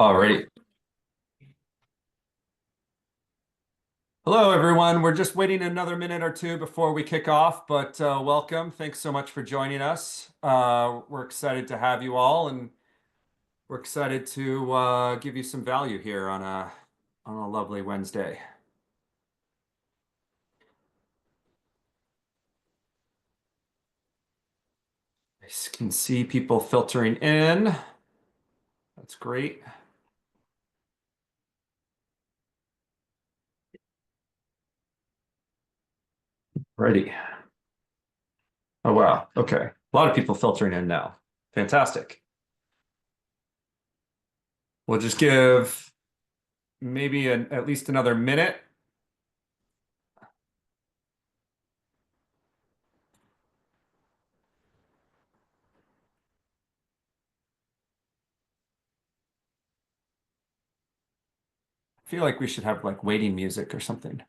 Alrighty. Hello, everyone. We're just waiting another minute or two before we kick off, but welcome. Thanks so much for joining us. We're excited to have you all, and we're excited to give you some value here on a lovely Wednesday. I can see people filtering in. That's great. Ready. Oh, wow. Okay. A lot of people filtering in now. Fantastic. We'll just give maybe at least another minute. I feel like we should have like waiting music or something.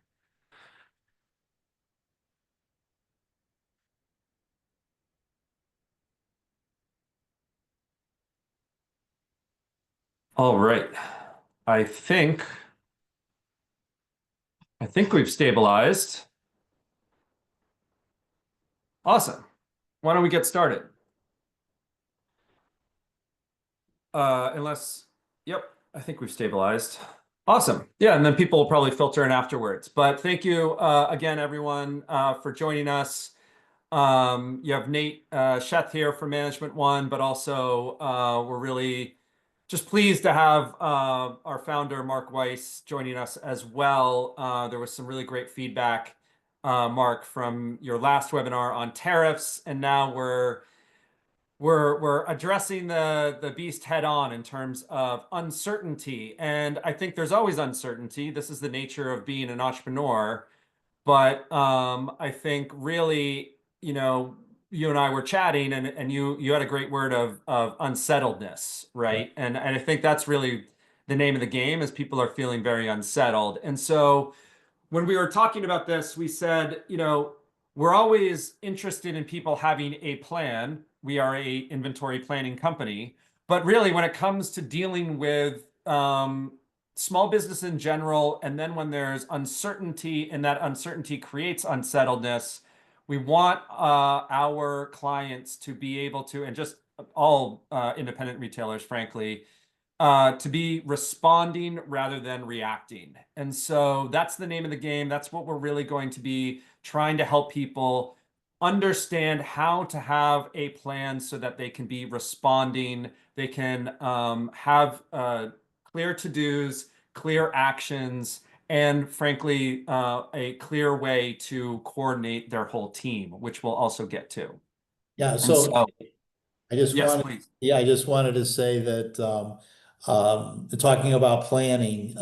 All right. I think I think we've stabilized. Awesome. Why don't we get started? Yep, I think we've stabilized. Awesome. Yeah, and then people will probably filter in afterwards. But thank you again, everyone, for joining us. You have Nate Sheth here for Management One, but also we're really just pleased to have our founder, Mark Weiss, joining us as well. There was some really great feedback, Mark, from your last webinar on tariffs, and now we're addressing the beast head on in terms of uncertainty. And I think there's always uncertainty. This is the nature of being an entrepreneur. But I think really, you and I were chatting, and you had a great word of unsettledness, right? And I think that's really the name of the game, is people are feeling very unsettled. And so when we were talking about this, we said, we're always interested in people having a plan. We are a inventory planning company, but really when it comes to dealing with small business in general, and then when there's uncertainty and that uncertainty creates unsettledness, we want our clients to be able to, and just all independent retailers, frankly, to be responding rather than reacting. And so that's the name of the game. That's what we're really going to be trying to help people understand, how to have a plan so that they can be responding. They can have clear to-dos, clear actions, and frankly, a clear way to coordinate their whole team, which we'll also get to. Yeah, And so so, I just yes, wanted, please. yeah, I just wanted to say that talking about planning,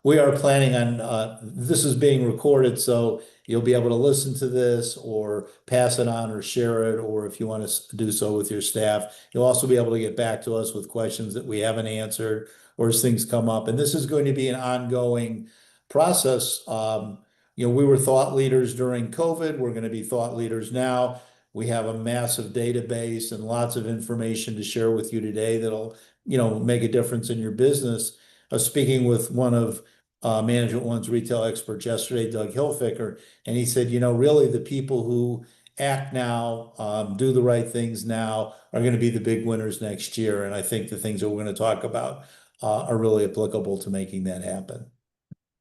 we are planning on this is being recorded, so you'll be able to listen to this or pass it on or share it, or if you want to do so with your staff, you'll also be able to get back to us with questions that we haven't answered or as things come up. And this is going to be an ongoing process. We were thought leaders during COVID. We're going to be thought leaders now. We have a massive database and lots of information to share with you today that'll, make a difference in your business. I was speaking with one of Management One's retail experts yesterday, Doug Hilfiker, and he said, really the people who act now, do the right things now, are going to be the big winners next year. And I think the things that we're going to talk about are really applicable to making that happen.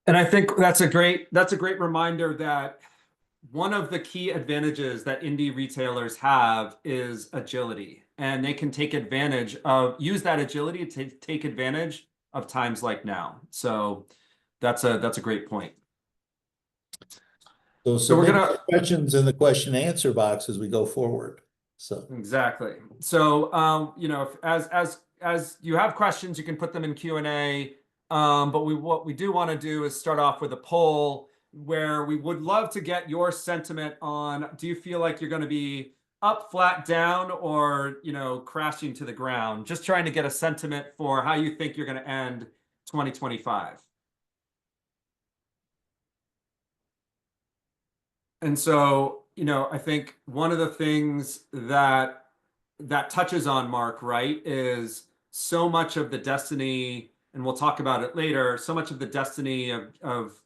And I think that's a great reminder that one of the key advantages that indie retailers have is agility, and they can use that agility to take advantage of times like now. So that's a great point. So So we're submit gonna your questions in the question and answer box as we go forward. So. Exactly. So as you have questions, you can put them in Q&A. But what we do want to do is start off with a poll where we would love to get your sentiment on, do you feel like you're going to be up, flat, down, or crashing to the ground? Just trying to get a sentiment for how you think you're going to end 2025. And so, I think one of the things that touches on, Mark, right, is so much of the destiny and we'll talk about it later, so much of the destiny of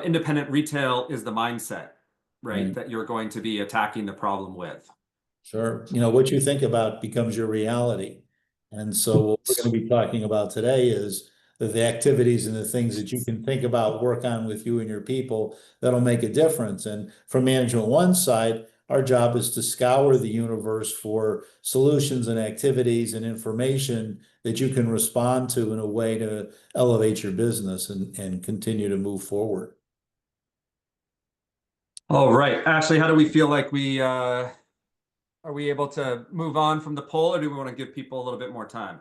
independent retail is the mindset, right? Right. That you're going to be attacking the problem with. Sure. You know, what you think about becomes your reality. And so what we're going to be talking about today is the activities and the things that you can think about, work on with you and your people that'll make a difference. And from Management One's side, our job is to scour the universe for solutions and activities and information that you can respond to in a way to elevate your business and continue to move forward. All right, Ashley, how do we feel like are we able to move on from the poll, or do we want to give people a little bit more time?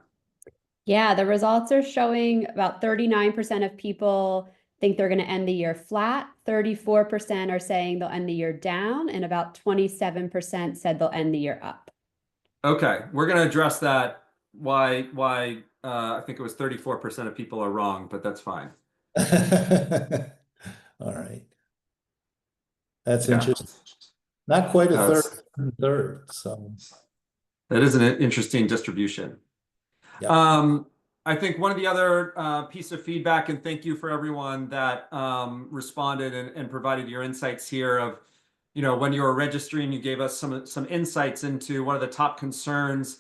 Yeah, the results are showing about 39% of people think they're going to end the year flat, 34% are saying they'll end the year down, and about 27% said they'll end the year up. Okay, we're going to address that. Why I think it was 34% of people are wrong, but that's fine. All right. That's Yeah. interesting. Not quite a That's- third. So That is an interesting distribution. yeah. I think one of the other piece of feedback, and thank you for everyone that responded and provided your insights here of, you know, when you were registering, you gave us some insights into one of the top concerns.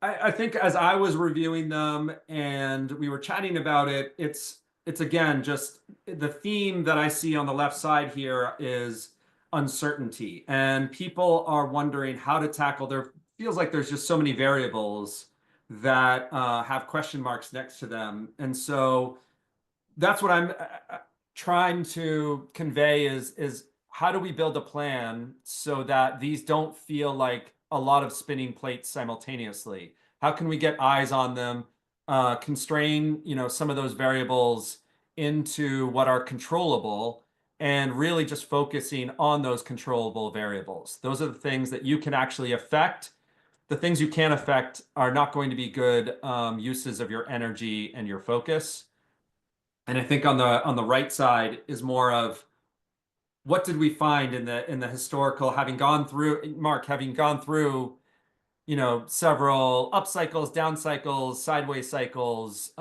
I think as I was reviewing them and we were chatting about it, it's again just the theme that I see on the left side here is uncertainty, and people are wondering how to tackle. There feels like there's just so many variables that have question marks next to them, and so that's what I'm trying to convey is how do we build a plan so that these don't feel like a lot of spinning plates simultaneously? How can we get eyes on them, constrain, you know, some of those variables into what are controllable, and really just focusing on those controllable variables. Those are the things that you can actually affect. The things you can't affect are not going to be good uses of your energy and your focus. And I think on the right side is more of what did we find in the historical, having gone through, Mark, having gone through, you know, several up cycles, down cycles, sideways cycles.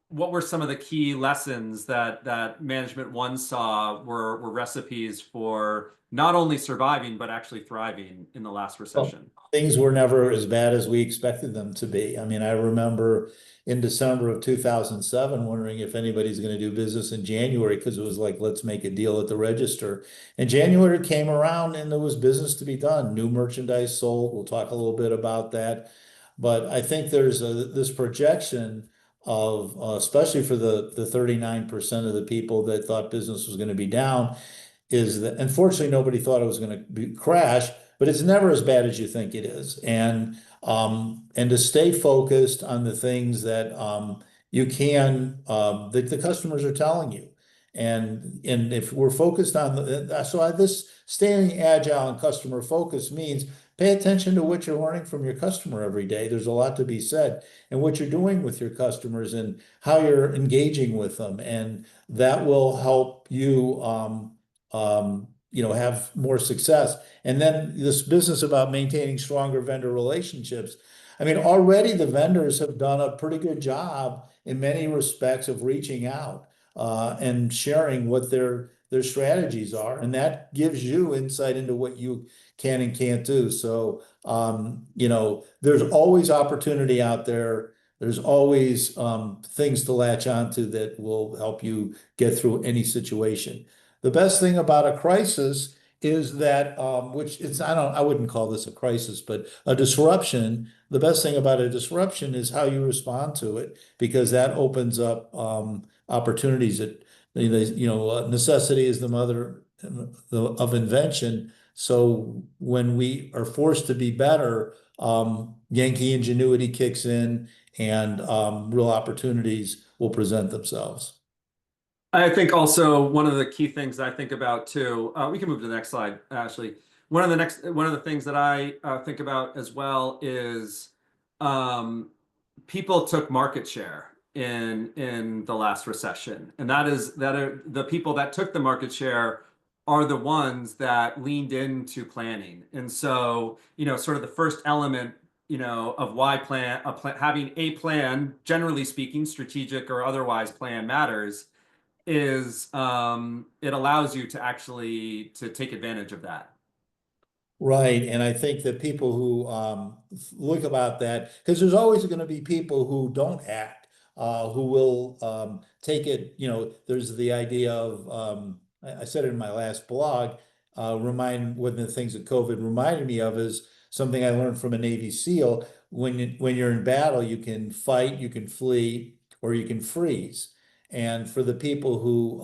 What were some of the key lessons that Management One saw were recipes for not only surviving but actually thriving in the last recession? Things were never as bad as we expected them to be. I mean, I remember in December of 2007 wondering if anybody's going to do business in January because it was like, let's make a deal at the register. And January came around and there was business to be done. New merchandise sold. We'll talk a little bit about that. But I think there's this projection of, especially for the 39% of the people that thought business was going to be down, is that unfortunately nobody thought it was going to be crash, but it's never as bad as you think it is. And to stay focused on the things that you can that the customers are telling you. And if we're focused on this staying agile and customer focused means pay attention to what you're learning from your customer every day. There's a lot to be said, and what you're doing with your customers and how you're engaging with them, and that will help you you know, have more success. And then this business about maintaining stronger vendor relationships. I mean, already the vendors have done a pretty good job in many respects of reaching out and sharing what their strategies are, and that gives you insight into what you can and can't do. So, you know, there's always opportunity out there. There's always things to latch onto that will help you get through any situation. The best thing about a crisis is that, which it's, I wouldn't call this a crisis, but a disruption. The best thing about a disruption is how you respond to it, because that opens up opportunities that, you know, necessity is the mother of invention. So when we are forced to be better, Yankee ingenuity kicks in, and real opportunities will present themselves. I think also one of the key things I think about too, we can move to the next slide, Ashley. One of the things that I think about as well is people took market share in the last recession, and that are the people that took the market share are the ones that leaned into planning. And so, you know, sort of the first element of why having a plan, generally speaking, strategic or otherwise, plan matters, is it allows you to actually to take advantage of that. Right, and I think that people who look about that, because there's always going to be people who don't act, who will take it. There's the idea of I said it in my last blog. One of the things that COVID reminded me of is something I learned from a Navy SEAL. When you're in battle, you can fight, you can flee, or you can freeze. And for the people who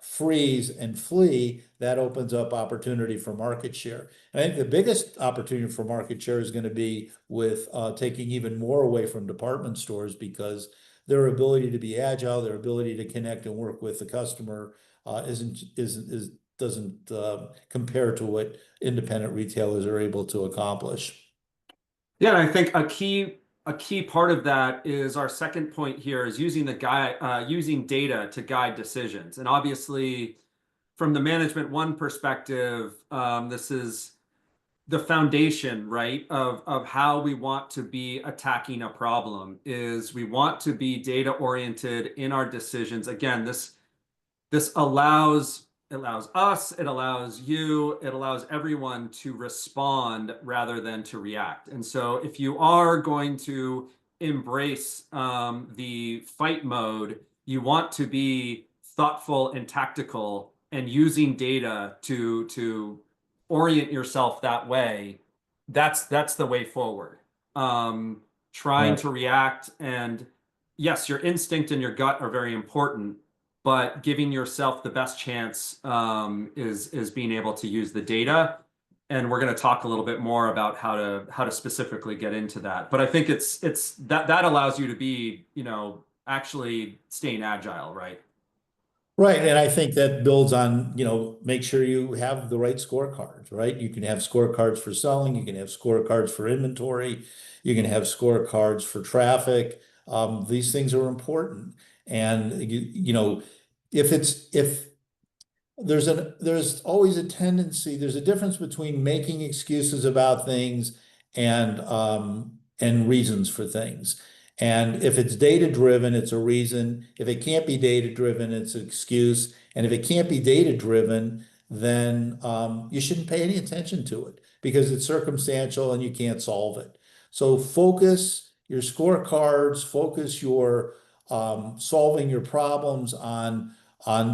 freeze and flee, that opens up opportunity for market share. I think the biggest opportunity for market share is going to be with taking even more away from department stores, because their ability to be agile, their ability to connect and work with the customer doesn't compare to what independent retailers are able to accomplish. Yeah, and I think a key part of that is our second point here is using using data to guide decisions. And obviously, from the Management One perspective, this is the foundation, right, of how we want to be attacking a problem. Is we want to be data oriented in our decisions. Again, this allows us, it allows you, it allows everyone to respond rather than to react. And so if you are going to embrace the fight mode, you want to be thoughtful and tactical and using data to orient yourself that way. That's the way forward. Trying to react, and yes, your instinct and your gut are very important, but giving yourself the best chance is being able to use the data. And we're going to talk a little bit more about how to specifically get into that. But I think it's that allows you to be, actually staying agile, right? Right, and I think that builds on, make sure you have the right scorecards, right? You can have scorecards for selling, you can have scorecards for inventory, you can have scorecards for traffic. These things are important. And if there's always a tendency, there's a difference between making excuses about things and reasons for things. And if it's data driven, it's a reason. If it can't be data driven, it's an excuse. And if it can't be data driven, then you shouldn't pay any attention to it, because it's circumstantial and you can't solve it. So focus your scorecards, focus your solving your problems on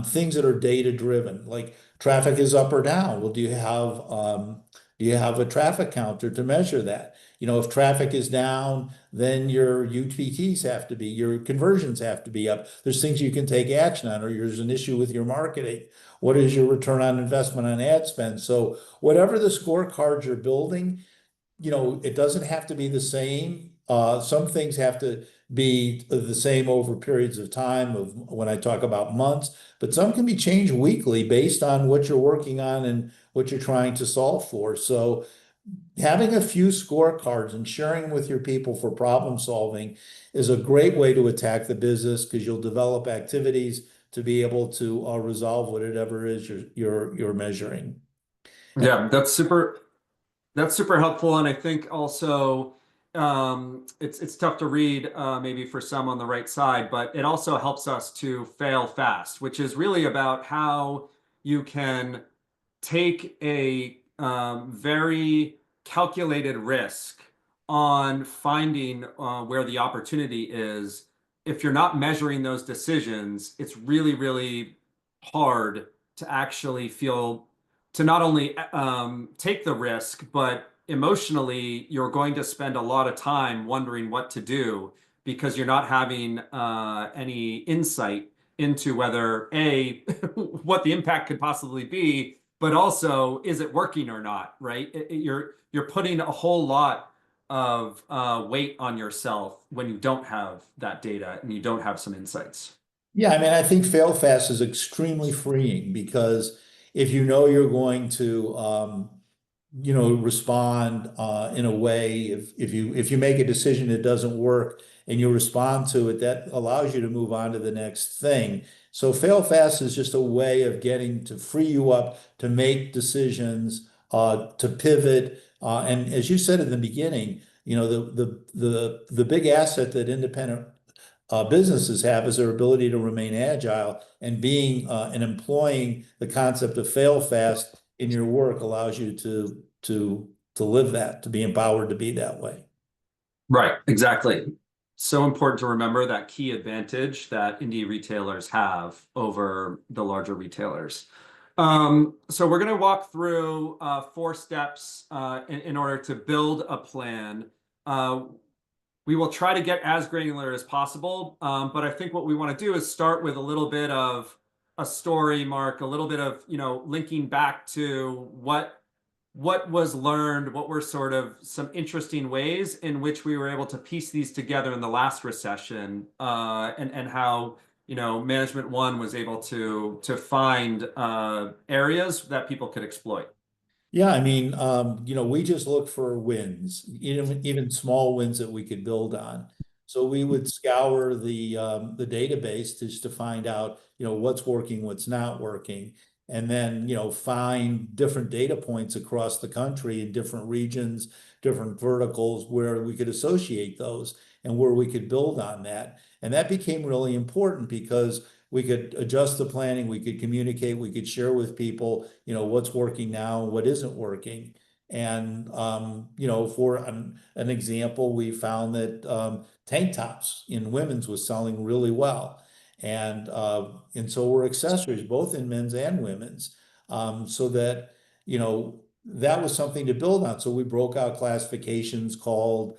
things that are data driven, like traffic is up or down. Well, do you have a traffic counter to measure that? If traffic is down, then your UPTs have to be, your conversions have to be up. There's things you can take action on, or there's an issue with your marketing. What is your return on investment on ad spend? So whatever the scorecards you're building, it doesn't have to be the same. Some things have to be the same over periods of time, of when I talk about months, but some can be changed weekly based on what you're working on and what you're trying to solve for. So having a few scorecards and sharing with your people for problem solving is a great way to attack the business, because you'll develop activities to be able to resolve whatever it is you're measuring. Yeah, that's super helpful. And I think also it's tough to read maybe for some on the right side, but it also helps us to fail fast, which is really about how you can take a very calculated risk on finding where the opportunity is. If you're not measuring those decisions, it's really, really hard to actually to not only take the risk, but emotionally, you're going to spend a lot of time wondering what to do, because you're not having any insight into whether what the impact could possibly be, but also, is it working or not, right? You're putting a whole lot of weight on yourself when you don't have that data and you don't have some insights. Yeah, I mean, I think fail fast is extremely freeing, because if you're going to respond in a way, if you make a decision that doesn't work and you respond to it, that allows you to move on to the next thing. So fail fast is just a way of getting to free you up to make decisions, to pivot. And as you said in the beginning, you know, the big asset that independent businesses have is their ability to remain agile, and being and employing the concept of fail fast in your work allows you to live that, to be empowered to be that way. Right, exactly. So important to remember that key advantage that indie retailers have over the larger retailers. So we're going to walk through 4 steps in order to build a plan. We will try to get as granular as possible, but I think what we want to do is start with a little bit of a story, Mark, a little bit of, linking back to what was learned, what were sort of some interesting ways in which we were able to piece these together in the last recession, and how Management One was able to find areas that people could exploit. Yeah, I mean, we just look for wins, even small wins that we could build on. So we would scour the database just to find out, what's working, what's not working, and then, find different data points across the country in different regions, different verticals where we could associate those and where we could build on that. And that became really important because we could adjust the planning, we could communicate, we could share with people, what's working now, what isn't working. And, for an example, we found that tank tops in women's was selling really well. And so were accessories, both in men's and women's. So that, that was something to build on. So we broke out classifications called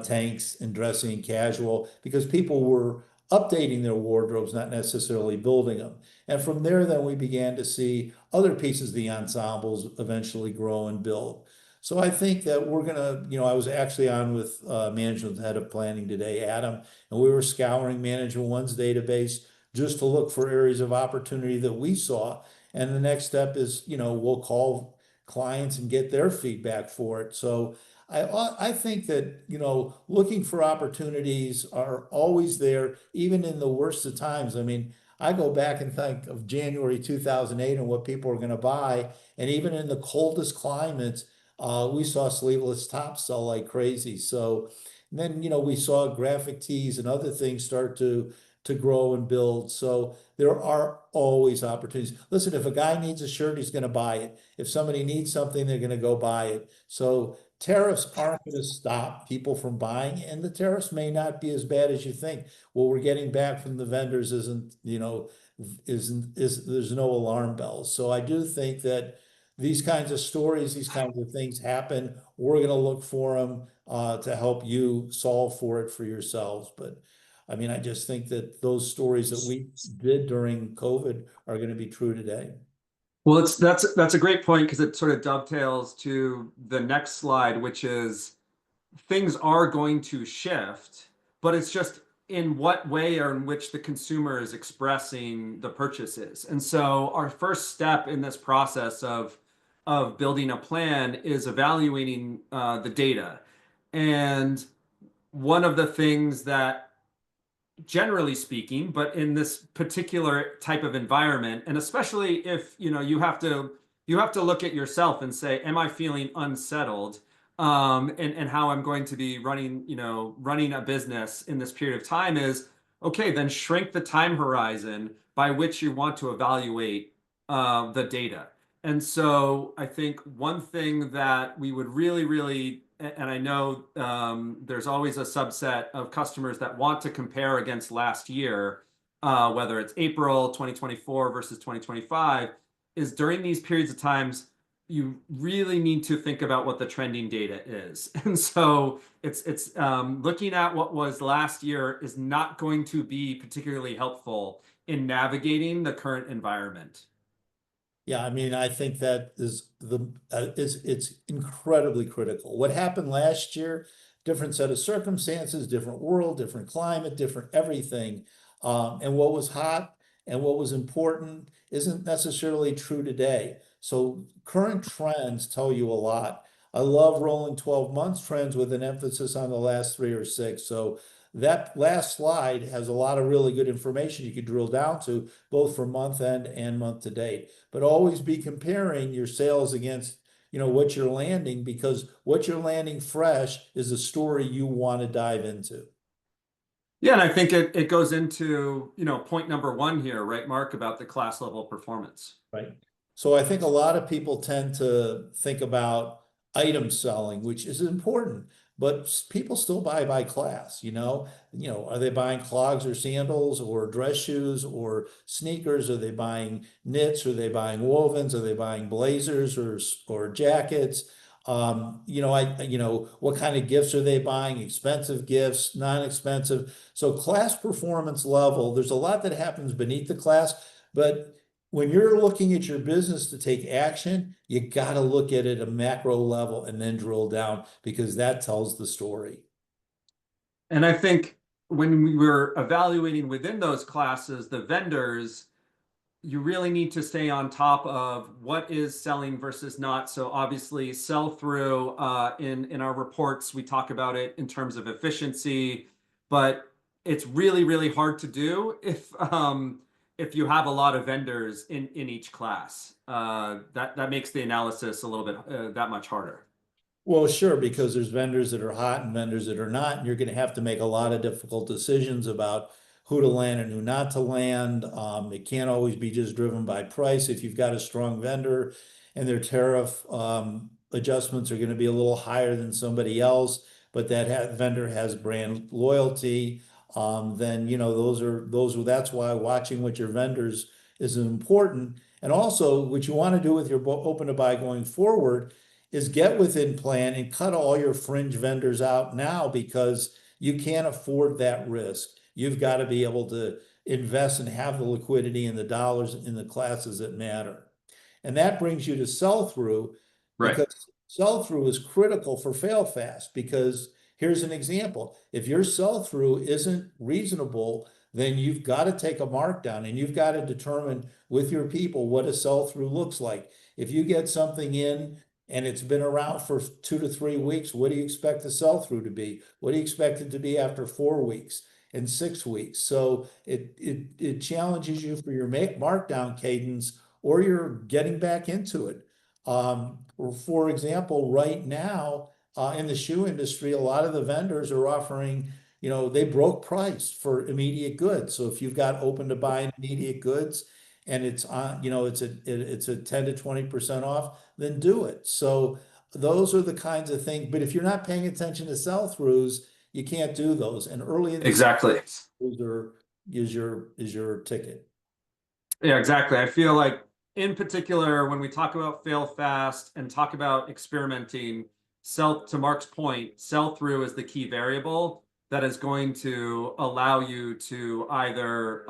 tanks and dressing and casual, because people were updating their wardrobes, not necessarily building them. And from there, then we began to see other pieces of the ensembles eventually grow and build. So I think that we're gonna, I was actually on with Management Head of Planning today, Adam, and we were scouring Management One's database just to look for areas of opportunity that we saw. And the next step is, we'll call clients and get their feedback for it. So I think that, looking for opportunities are always there, even in the worst of times. I mean, I go back and think of January 2008 and what people are going to buy. And even in the coldest climates, we saw sleeveless tops sell like crazy. So then, we saw graphic tees and other things start to grow and build. So there are always opportunities. Listen, if a guy needs a shirt, he's going to buy it. If somebody needs something, they're going to go buy it. So tariffs aren't going to stop people from buying, and the tariffs may not be as bad as you think. What we're getting back from the vendors isn't, there's no alarm bells. So I do think that these kinds of stories, these kinds of things happen. We're going to look for them to help you solve for it for yourselves. But I mean, I just think that those stories that we did during COVID are going to be true today. Well, that's a great point, because it sort of dovetails to the next slide, which is things are going to shift, but it's just in what way or in which the consumer is expressing the purchases. And so our first step in this process of building a plan is evaluating the data. And one of the things that, generally speaking, but in this particular type of environment, and especially if you have to look at yourself and say, am I feeling unsettled, and how I'm going to be running a business in this period of time, is okay, then shrink the time horizon by which you want to evaluate the data. And so I think one thing that we would really, and I know there's always a subset of customers that want to compare against last year, whether it's April 2024 versus 2025, is during these periods of times, you really need to think about what the trending data is. And so it's looking at what was last year is not going to be particularly helpful in navigating the current environment. Yeah, I mean, I think that is it's incredibly critical. What happened last year, different set of circumstances, different world, different climate, different everything. And what was hot and what was important isn't necessarily true today. So current trends tell you a lot. I love rolling 12 months trends with an emphasis on the last 3 or 6. So that last slide has a lot of really good information you could drill down to, both for month end and month to date. But always be comparing your sales against what you're landing, because what you're landing fresh is a story you want to dive into. Yeah, and I think it goes into, point number one here, right, Mark, about the class level performance. Right. So I think a lot of people tend to think about item selling, which is important, but people still buy by class, are they buying clogs or sandals or dress shoes or sneakers? Are they buying knits? Are they buying wovens? Are they buying blazers or jackets? What kind of gifts are they buying? Expensive gifts, non-expensive. So class performance level, there's a lot that happens beneath the class, but when you're looking at your business to take action, you got to look at it at a macro level and then drill down, because that tells the story. And I think when we were evaluating within those classes, the vendors, you really need to stay on top of what is selling versus not. So obviously sell through, in our reports, we talk about it in terms of efficiency, but it's really, really hard to do if you have a lot of vendors in each class. That makes the analysis a little bit that much harder. Well, sure, because there's vendors that are hot and vendors that are not, and you're going to have to make a lot of difficult decisions about who to land and who not to land. It can't always be just driven by price. If you've got a strong vendor and their tariff adjustments are going to be a little higher than somebody else, but that vendor has brand loyalty, then that's why watching what your vendors is important. And also, what you want to do with your open to buy going forward is get within plan and cut all your fringe vendors out now, because you can't afford that risk. You've got to be able to invest and have the liquidity and the dollars in the classes that matter. And that brings you to sell through, Right. because sell through is critical for fail fast. Because here's an example: if your sell through isn't reasonable, then you've got to take a markdown and you've got to determine with your people what a sell through looks like. If you get something in and it's been around for 2 to 3 weeks, what do you expect the sell through to be? What do you expect it to be after 4 weeks and 6 weeks? So it challenges you for your markdown cadence, or you're getting back into it. For example, right now in the shoe industry, a lot of the vendors are offering, they broke price for immediate goods. So if you've got open to buy immediate goods and it's on, it's a 10 to 20% off, then do it. So those are the kinds of things. But if you're not paying attention to sell-throughs, you can't do those. And early in the Exactly. is your ticket. Yeah, exactly. I feel like in particular, when we talk about fail fast and talk about experimenting, to Mark's point, sell through is the key variable that is going to allow you to either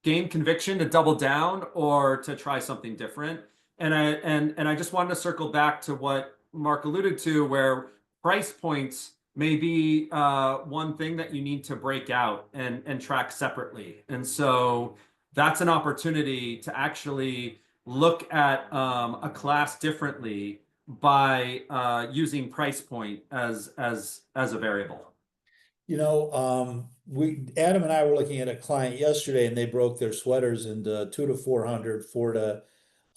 gain conviction to double down or to try something different. And I just wanted to circle back to what Mark alluded to, where price points may be one thing that you need to break out and track separately. And so that's an opportunity to actually look at a class differently by using price point as a variable. Adam and I were looking at a client yesterday, and they broke their sweaters into 2 to 400, 4 to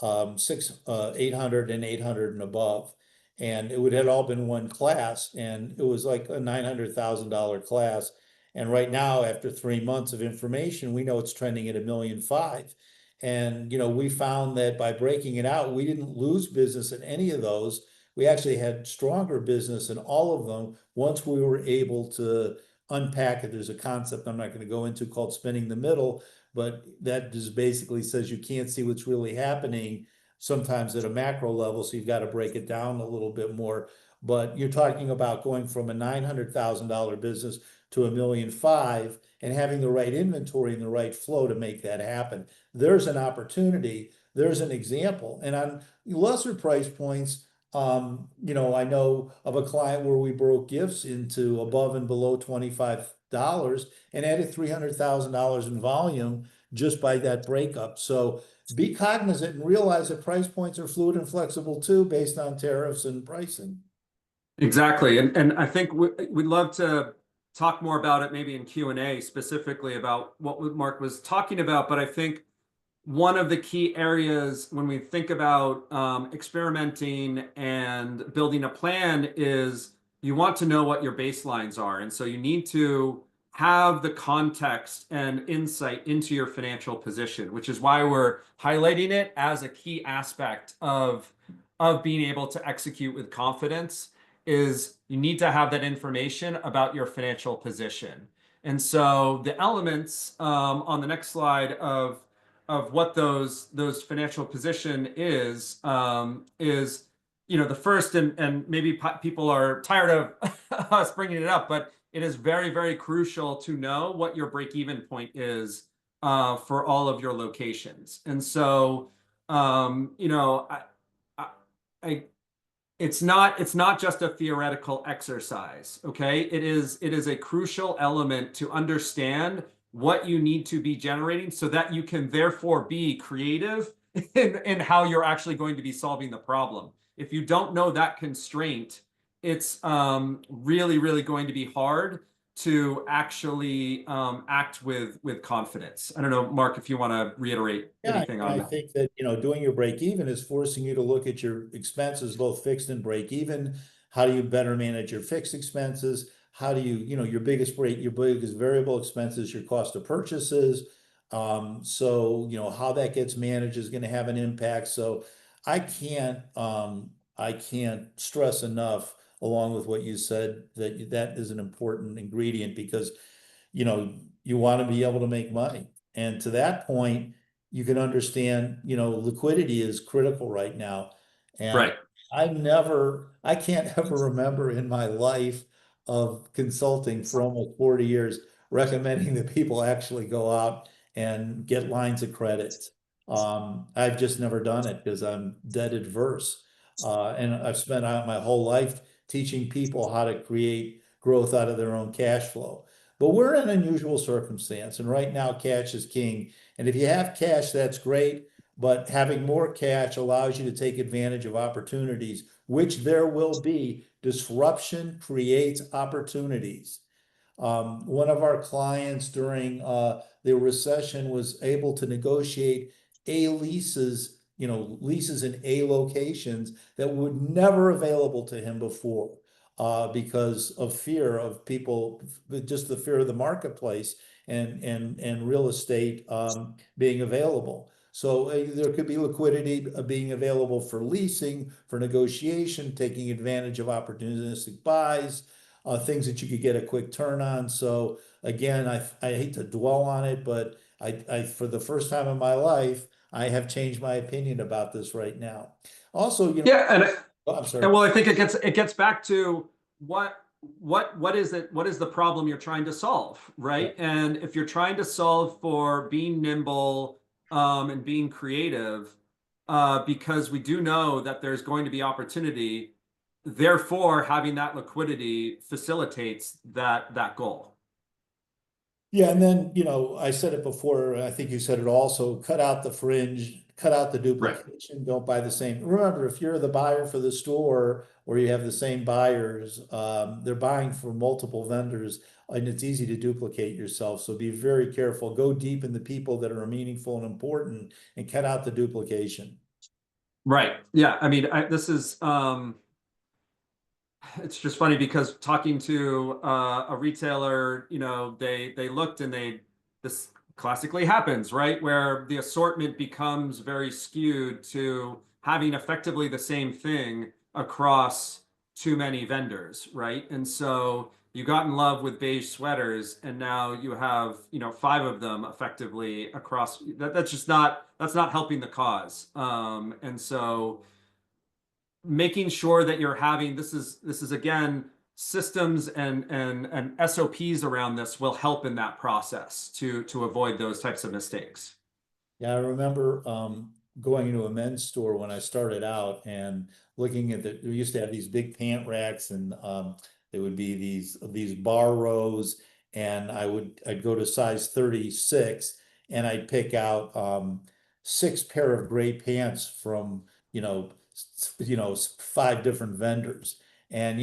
800 and 800 and above. And it had all been one class, and it was like a $900,000 class. And right now, after 3 months of information, we know it's trending at $1.5 million. And, we found that by breaking it out, we didn't lose business in any of those. We actually had stronger business in all of them once we were able to unpack it. There's a concept I'm not going to go into called spinning the middle, but that just basically says you can't see what's really happening sometimes at a macro level, so you've got to break it down a little bit more. But you're talking about going from a $900,000 business to $1.5 million and having the right inventory and the right flow to make that happen. There's an opportunity. There's an example. And on lesser price points, I know of a client where we broke gifts into above and below $25 and added $300,000 in volume just by that breakup. So be cognizant and realize that price points are fluid and flexible too, based on tariffs and pricing. Exactly. And I think we'd love to talk more about it maybe in Q&A, specifically about what Mark was talking about. But I think one of the key areas when we think about experimenting and building a plan is you want to know what your baselines are. And so you need to have the context and insight into your financial position, which is why we're highlighting it as a key aspect of being able to execute with confidence is you need to have that information about your financial position. And so the elements on the next slide of what those financial position is the first, and maybe people are tired of us bringing it up, but it is very, very crucial to know what your break-even point is for all of your locations. And so I it's not just a theoretical exercise, okay? It is a crucial element to understand what you need to be generating so that you can therefore be creative in how you're actually going to be solving the problem. If you don't know that constraint, it's really, really going to be hard to actually act with confidence. I don't know, Mark, if you want to reiterate anything on I that. think that, doing your break even is forcing you to look at your expenses, both fixed and break even. How do you better manage your fixed expenses? How do your biggest variable expenses, your cost of purchases. So, how that gets managed is going to have an impact. So I can't stress enough, along with what you said, that is an important ingredient because, you want to be able to make money. And to that point, you can understand, liquidity is critical right now. And Right. I can't ever remember in my life of consulting for almost 40 years recommending that people actually go out and get lines of credit. I've just never done it because I'm debt adverse. And I've spent out my whole life teaching people how to create growth out of their own cash flow. But we're in an unusual circumstance, and right now cash is king. And if you have cash, that's great. But having more cash allows you to take advantage of opportunities, which there will be. Disruption creates opportunities. One of our clients during the recession was able to negotiate A leases, leases in A locations that were never available to him before because of fear of people, just the fear of the marketplace and real estate being available. So there could be liquidity being available for leasing, for negotiation, taking advantage of opportunistic buys, things that you could get a quick turn on. So again, I hate to dwell on it, but I for the first time in my life, I have changed my opinion about this right now. Also, Yeah, and I'm sorry. and well, I think it gets back to what is it? What is the problem you're trying to solve, right? And if you're trying to solve for being nimble and being creative, because we do know that there's going to be opportunity, therefore having that liquidity facilitates that goal. Yeah, and then, I said it before, I think you said it also, cut out the fringe, cut out the Right. duplication, don't buy the same. Remember, if you're the buyer for the store or you have the same buyers, they're buying from multiple vendors and it's easy to duplicate yourself. So be very careful. Go deep in the people that are meaningful and important and cut out the duplication. Right. Yeah. I mean, this is it's just funny because talking to a retailer, they looked and this classically happens, right? Where the assortment becomes very skewed to having effectively the same thing across too many vendors, right? And so you got in love with beige sweaters and now you have, 5 of them effectively across that's not helping the cause. And so making sure that you're having this is again systems and SOPs around this will help in that process to avoid those types of mistakes. Yeah, I remember going into a men's store when I started out and looking at we used to have these big pant racks and there would be these bar rows and I'd go to size 36 and I'd pick out 6 pair of gray pants from, 5 different vendors. And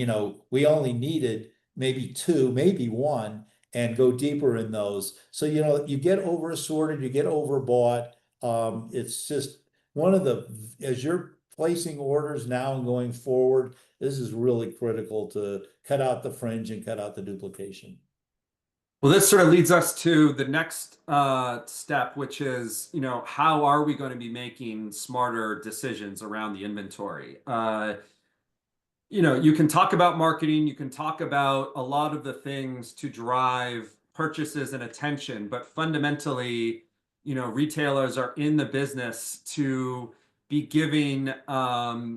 we only needed maybe 2, maybe 1 and go deeper in those. So, you get over assorted, you get overbought. it's just one of the, as you're placing orders now and going forward, this is really critical to cut out the fringe and cut out the duplication. Well, this sort of leads us to the next step, which is, how are we going to be making smarter decisions around the inventory? You can talk about marketing, you can talk about a lot of the things to drive purchases and attention, but fundamentally, retailers are in the business to be giving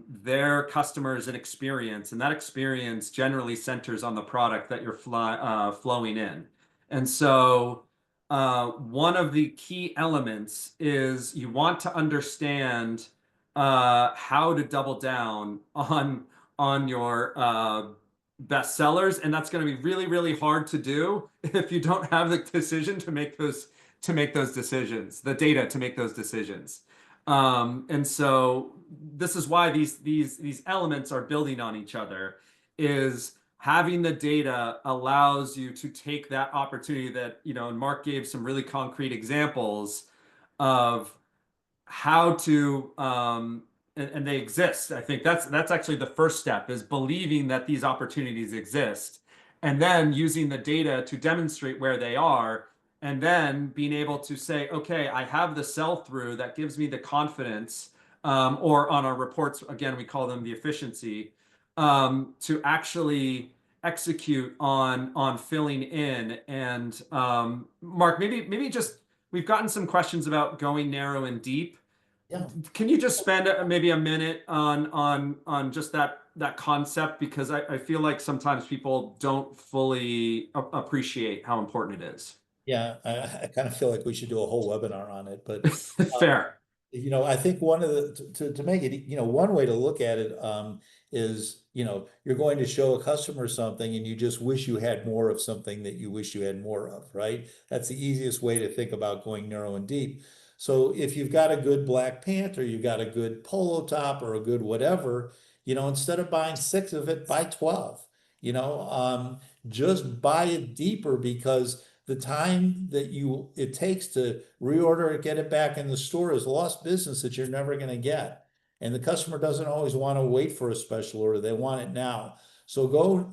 their customers an experience, and that experience generally centers on the product that you're flowing in. And so one of the key elements is you want to understand how to double down on your best sellers, and that's going to be really, really hard to do if you don't have the decision to make those decisions, the data to make those decisions. And so this is why these elements are building on each other, is having the data allows you to take that opportunity that, and Mark gave some really concrete examples of how to, and they exist. I think that's actually the first step, is believing that these opportunities exist, and then using the data to demonstrate where they are, and then being able to say, okay, I have the sell-through that gives me the confidence, or on our reports, again, we call them the efficiency, to actually execute on filling in. And Mark, maybe just, we've gotten some questions about going narrow and deep. Yeah. Can you just spend maybe a minute on just that concept? Because I feel like sometimes people don't fully appreciate how important it is. Yeah, I kind of feel like we should do a whole webinar on it, but Fair. I think one of the to make it, one way to look at it is, you're going to show a customer something and you just wish you had more of something that you wish you had more of, right? That's the easiest way to think about going narrow and deep. So if you've got a good black pant, or you've got a good polo top, or a good whatever, instead of buying 6 of it, buy 12. Just buy it deeper, because the time that it takes to reorder it, get it back in the store, is lost business that you're never going to get. And the customer doesn't always want to wait for a special order. They want it now. So go,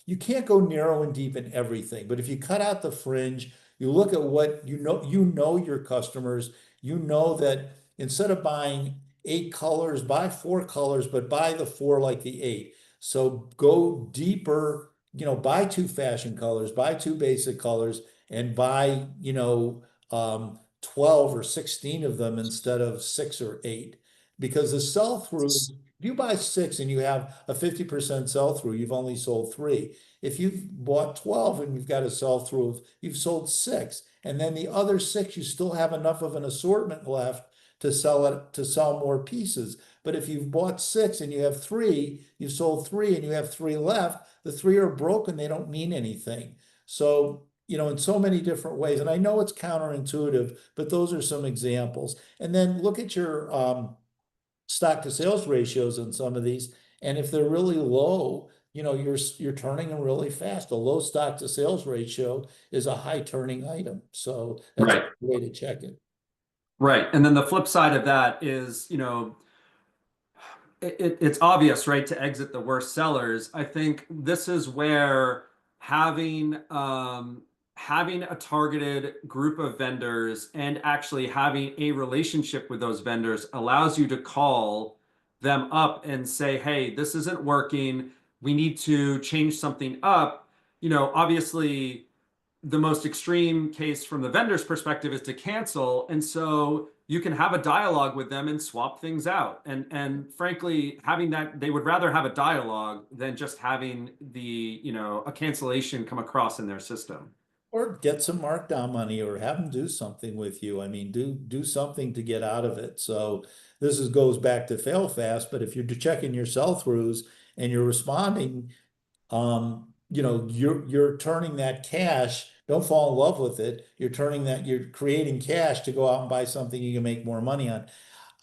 you can't go narrow and deep in everything, but if you cut out the fringe, you look at what you know your customers, that instead of buying 8 colors, buy 4 colors, but buy the 4 like the 8. So go deeper, buy 2 fashion colors, buy 2 basic colors, and buy, 12 or 16 of them instead of 6 or 8. Because the sell-through, if you buy 6 and you have a 50% sell-through, you've only sold 3. If you've bought 12 and you've got a sell-through of, you've sold 6, and then the other 6, you still have enough of an assortment left to sell more pieces. But if you've bought 6 and you have 3, you've sold 3 and you have 3 left, the 3 are broken, they don't mean anything. So, in so many different ways, and I know it's counterintuitive, but those are some examples. And then look at your stock to sales ratios on some of these, and if they're really low, you're turning them really fast. A low stock to sales ratio is a high turning item, so that's Right. a way to check it. Right. And then the flip side of that is, it's obvious, right, to exit the worst sellers. I think this is where having a targeted group of vendors and actually having a relationship with those vendors allows you to call them up and say, hey, this isn't working. We need to change something up. Obviously, the most extreme case from the vendor's perspective is to cancel. And so you can have a dialogue with them and swap things out. And frankly, having that, they would rather have a dialogue than just having a cancellation come across in their system. Or get some markdown money, or have them do something with you. I mean, do something to get out of it. So this goes back to fail fast, but if you're checking your sell-throughs and you're responding, you're turning that cash. Don't fall in love with it. You're creating cash to go out and buy something you can make more money on.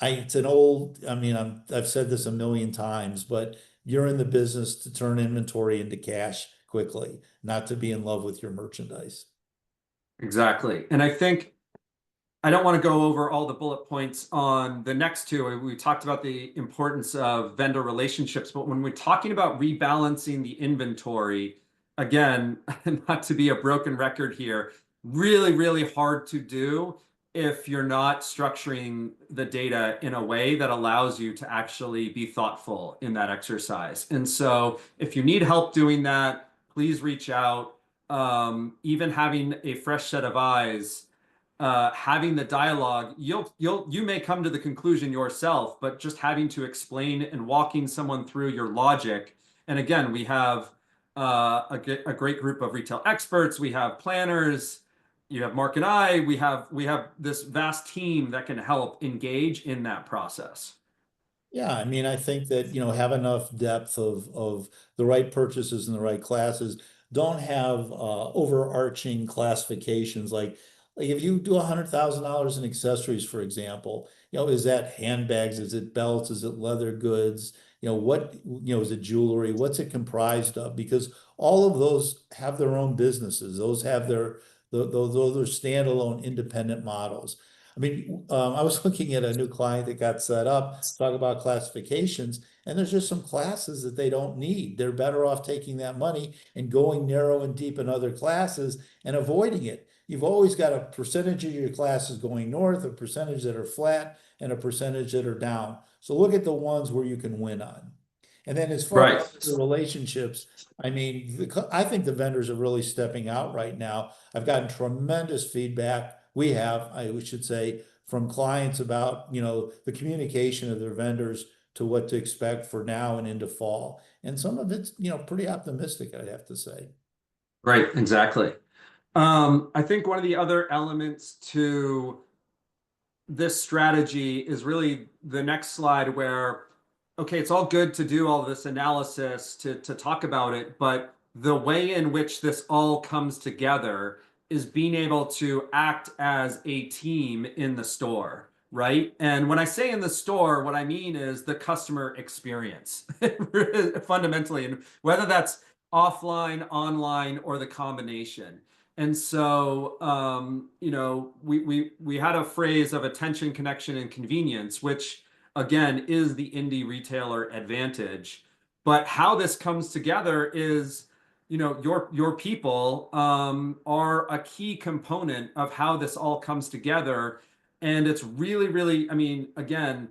It's an old, I've said this a million times, but you're in the business to turn inventory into cash quickly, not to be in love with your merchandise. Exactly. And I think I don't want to go over all the bullet points on the next two. We talked about the importance of vendor relationships, but when we're talking about rebalancing the inventory, again, not to be a broken record here, really, really hard to do if you're not structuring the data in a way that allows you to actually be thoughtful in that exercise. And so if you need help doing that, please reach out. Even having a fresh set of eyes, having the dialogue, you may come to the conclusion yourself, but just having to explain and walking someone through your logic. And again, we have a great group of retail experts. We have planners. You have Mark and I. We have this vast team that can help engage in that process. Yeah, I mean, I think that, have enough depth of the right purchases and the right classes. Don't have overarching classifications like if you do $100,000 in accessories, for example, is that handbags? Is it belts? Is it leather goods? Is it jewelry? What's it comprised of? Because all of those have their own businesses. Those have those are standalone independent models. I mean, I was looking at a new client that got set up, talk about classifications, and there's just some classes that they don't need. They're better off taking that money and going narrow and deep in other classes and avoiding it. You've always got a percentage of your classes going north, a percentage that are flat, and a percentage that are down. So look at the ones where you can win on. And then as far Right. as the relationships, I mean, I think the vendors are really stepping out right now. I've gotten tremendous feedback. I should say, from clients about, the communication of their vendors to what to expect for now and into fall. And some of it's, pretty optimistic, I'd have to say. Right, exactly. I think one of the other elements to this strategy is really the next slide where, okay, it's all good to do all this analysis to talk about it, but the way in which this all comes together is being able to act as a team in the store, right? And when I say in the store, what I mean is the customer experience, fundamentally, and whether that's offline, online, or the combination. And so, we had a phrase of attention, connection, and convenience, which again is the indie retailer advantage. But how this comes together is, your people are a key component of how this all comes together. And it's really, really, I mean, again,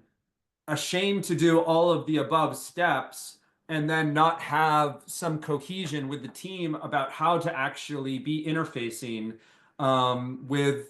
a shame to do all of the above steps and then not have some cohesion with the team about how to actually be interfacing with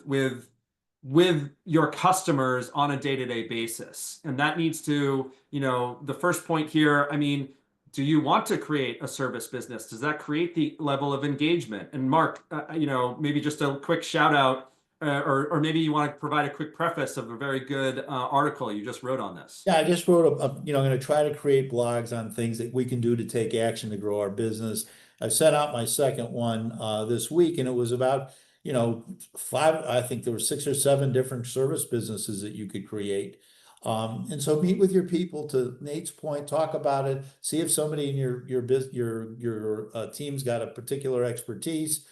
your customers on a day-to-day basis. And that needs to, the first point here, I mean, do you want to create a service business? Does that create the level of engagement? And Mark, maybe just a quick shout out, or maybe you want to provide a quick preface of a very good article you just wrote on this. Yeah, I just wrote I'm going to try to create blogs on things that we can do to take action to grow our business. I sent out my second one this week, and it was about, I think there were 6 or 7 different service businesses that you could create. And so meet with your people, to Nate's point, talk about it, see if somebody in your team's got a particular expertise.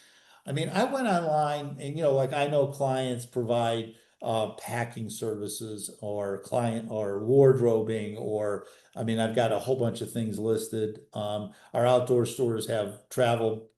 I mean, I went online and, like I know clients provide packing services or client or wardrobing, or I mean, I've got a whole bunch of things listed. Our outdoor stores have travel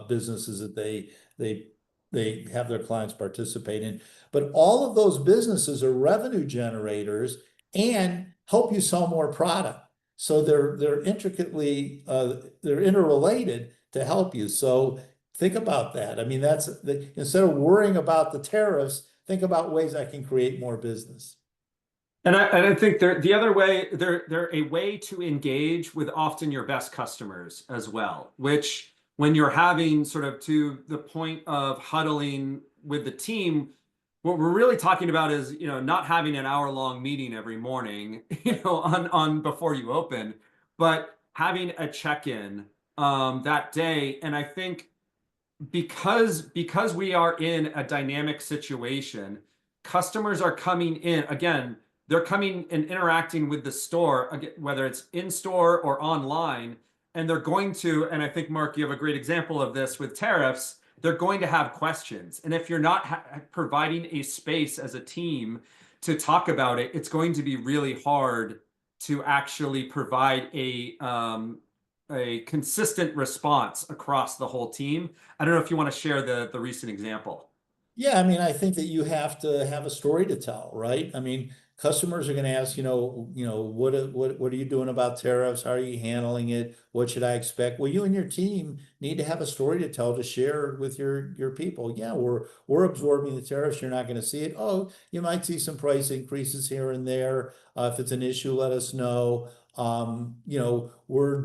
businesses that they have their clients participate in. But all of those businesses are revenue generators and help you sell more product. So they're intricately they're interrelated to help you. So think about that. I mean, instead of worrying about the tariffs, think about ways I can create more business. And I think the other way, they're a way to engage with often your best customers as well, which when you're having sort of to the point of huddling with the team, what we're really talking about is, not having an hour-long meeting every morning, on before you open, but having a check-in that day. And I think because we are in a dynamic situation, customers are coming in again. They're coming and interacting with the store, whether it's in store or online, and they're going to. And I think, Mark, you have a great example of this with tariffs. they're going to have questions. And if you're not providing a space as a team to talk about it, it's going to be really hard to actually provide a consistent response across the whole team. I don't know if you want to share the recent example. Yeah, I mean, I think that you have to have a story to tell, right? I mean, customers are going to ask, what are you doing about tariffs? How are you handling it? What should I expect? Well, you and your team need to have a story to tell to share with your people. Yeah, we're absorbing the tariffs. You're not going to see it. Oh, you might see some price increases here and there. If it's an issue, let us know. We're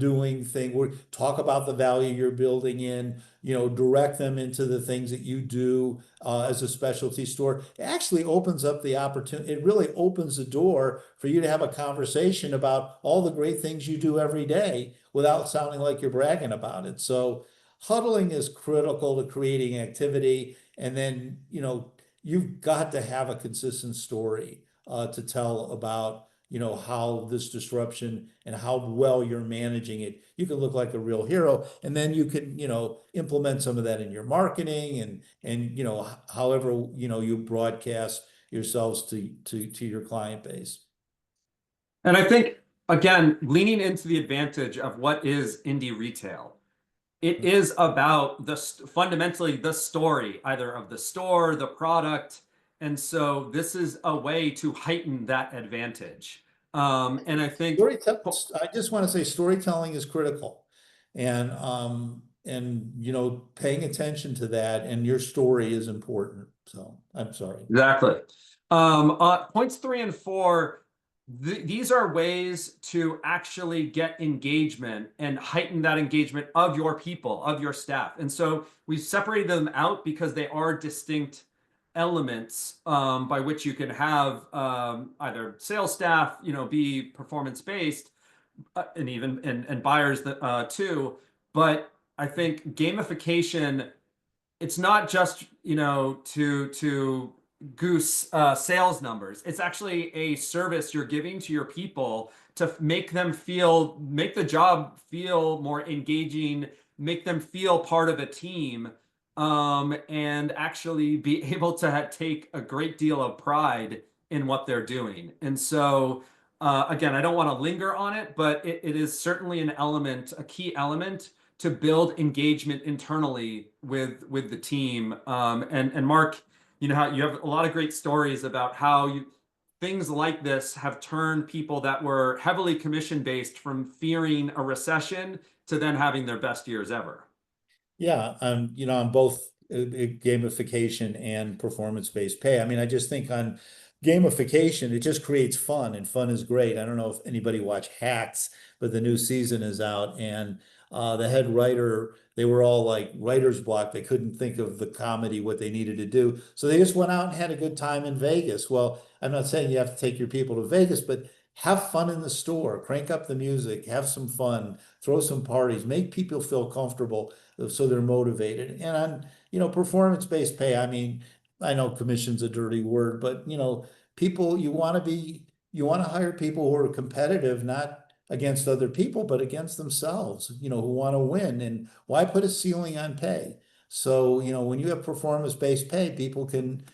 talk about the value you're building in, direct them into the things that you do as a specialty store. It actually opens up the opportunity. It really opens the door for you to have a conversation about all the great things you do every day without sounding like you're bragging about it. So huddling is critical to creating activity. And then, you've got to have a consistent story to tell about how this disruption and how well you're managing it. You can look like a real hero, and then you can implement some of that in your marketing and however you broadcast yourselves to your client base. And I think, again, leaning into the advantage of what is indie retail, it is about fundamentally the story, either of the store, the product. And so this is a way to heighten that advantage. And I think I just want to say storytelling is critical, and paying attention to that, and your story is important. So I'm sorry. exactly. Points 3 and 4, these are ways to actually get engagement and heighten that engagement of your people, of your staff. And so we've separated them out because they are distinct elements by which you can have either sales staff, be performance based, and even and buyers too. But I think gamification, it's not just to goose sales numbers. It's actually a service you're giving to your people to make the job feel more engaging, make them feel part of a team, and actually be able to take a great deal of pride in what they're doing. And so, again, I don't want to linger on it, but it is certainly a key element to build engagement internally with the team. And Mark, how you have a lot of great stories about how things like this have turned people that were heavily commission based from fearing a recession to then having their best years ever. Yeah, on both gamification and performance-based pay. I mean, I just think on gamification, it just creates fun, and fun is great. I don't know if anybody watched Hacks, but the new season is out, and the head writer, they were all like writer's block. They couldn't think of the comedy, what they needed to do. So they just went out and had a good time in Vegas. Well, I'm not saying you have to take your people to Vegas, but have fun in the store, crank up the music, have some fun, throw some parties, make people feel comfortable so they're motivated. And on, performance-based pay, I mean, I know commission's a dirty word, but people, you want to hire people who are competitive, not against other people, but against themselves, who want to win. And why put a ceiling on pay? So, when you have performance-based pay, people can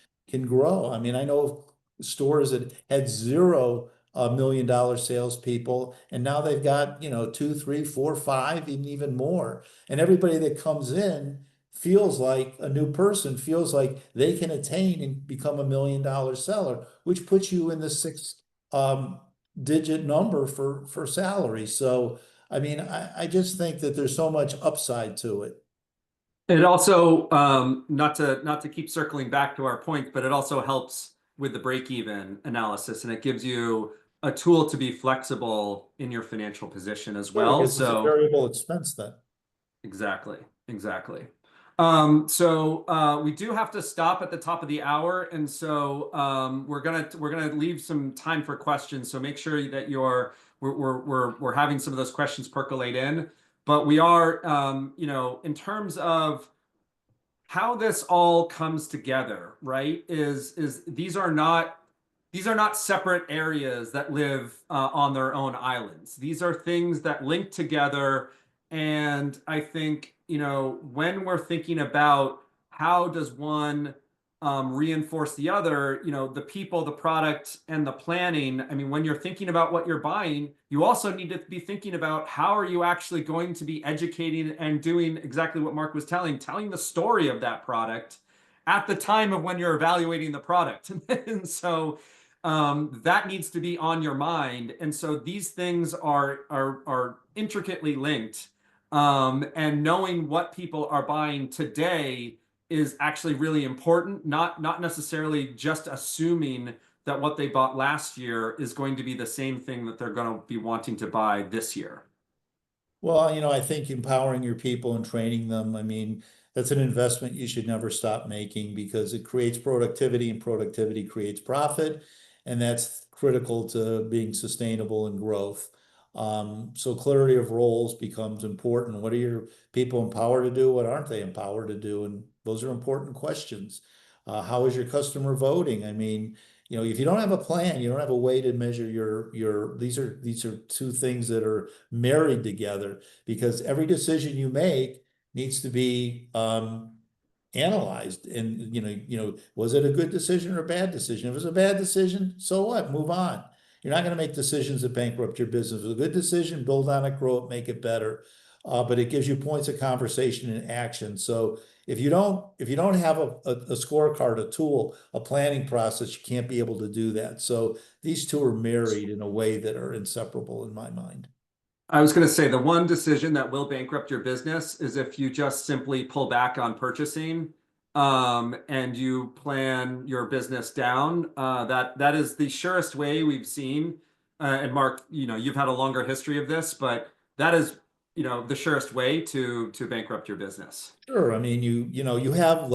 grow. I mean, I know of stores that had zero $1 million salespeople, and now they've got 2, 3, 4, 5, even more. And everybody that comes in feels like a new person, feels like they can attain and become $1 million seller, which puts you in the 6-digit number for salary. So I mean, I just think that there's so much upside to it. It also, not to keep circling back to our point, but it also helps with the break-even analysis, and it gives you a tool to be flexible in your financial position as well. Because it's a variable expense then. Exactly. We do have to stop at the top of the hour, and so we're gonna leave some time for questions. So make sure that we're having some of those questions percolate in. But we are, in terms of how this all comes together, right? Is these are not separate areas that live on their own islands. These are things that link together. And I think, when we're thinking about how does one reinforce the other? You know, the people, the product, and the planning. I mean, when you're thinking about what you're buying, you also need to be thinking about how are you actually going to be educating and doing exactly what Mark was telling the story of that product at the time of when you're evaluating the product. And so that needs to be on your mind. And so these things are intricately linked. And knowing what people are buying today is actually really important, not necessarily just assuming that what they bought last year is going to be the same thing that they're going to be wanting to buy this year. Well, I think empowering your people and training them, I mean, that's an investment you should never stop making because it creates productivity and productivity creates profit. And that's critical to being sustainable and growth. So clarity of roles becomes important. What are your people empowered to do? What aren't they empowered to do? And those are important questions. How is your customer voting? I mean, if you don't have a plan, you don't have a way to measure these are two things that are married together because every decision you make needs to be analyzed and was it a good decision or a bad decision? If it was a bad decision, so what? Move on. You're not going to make decisions that bankrupt your business. If it's a good decision, build on it, grow it, make it better. But it gives you points of conversation and action. So if you don't have a scorecard, a tool, a planning process, you can't be able to do that. So these two are married in a way that are inseparable in my mind. I was going to say the one decision that will bankrupt your business is if you just simply pull back on purchasing and you plan your business down. That is the surest way we've seen. And Mark, you've had a longer history of this, but that is, the surest way to bankrupt your business. Sure. I mean, you have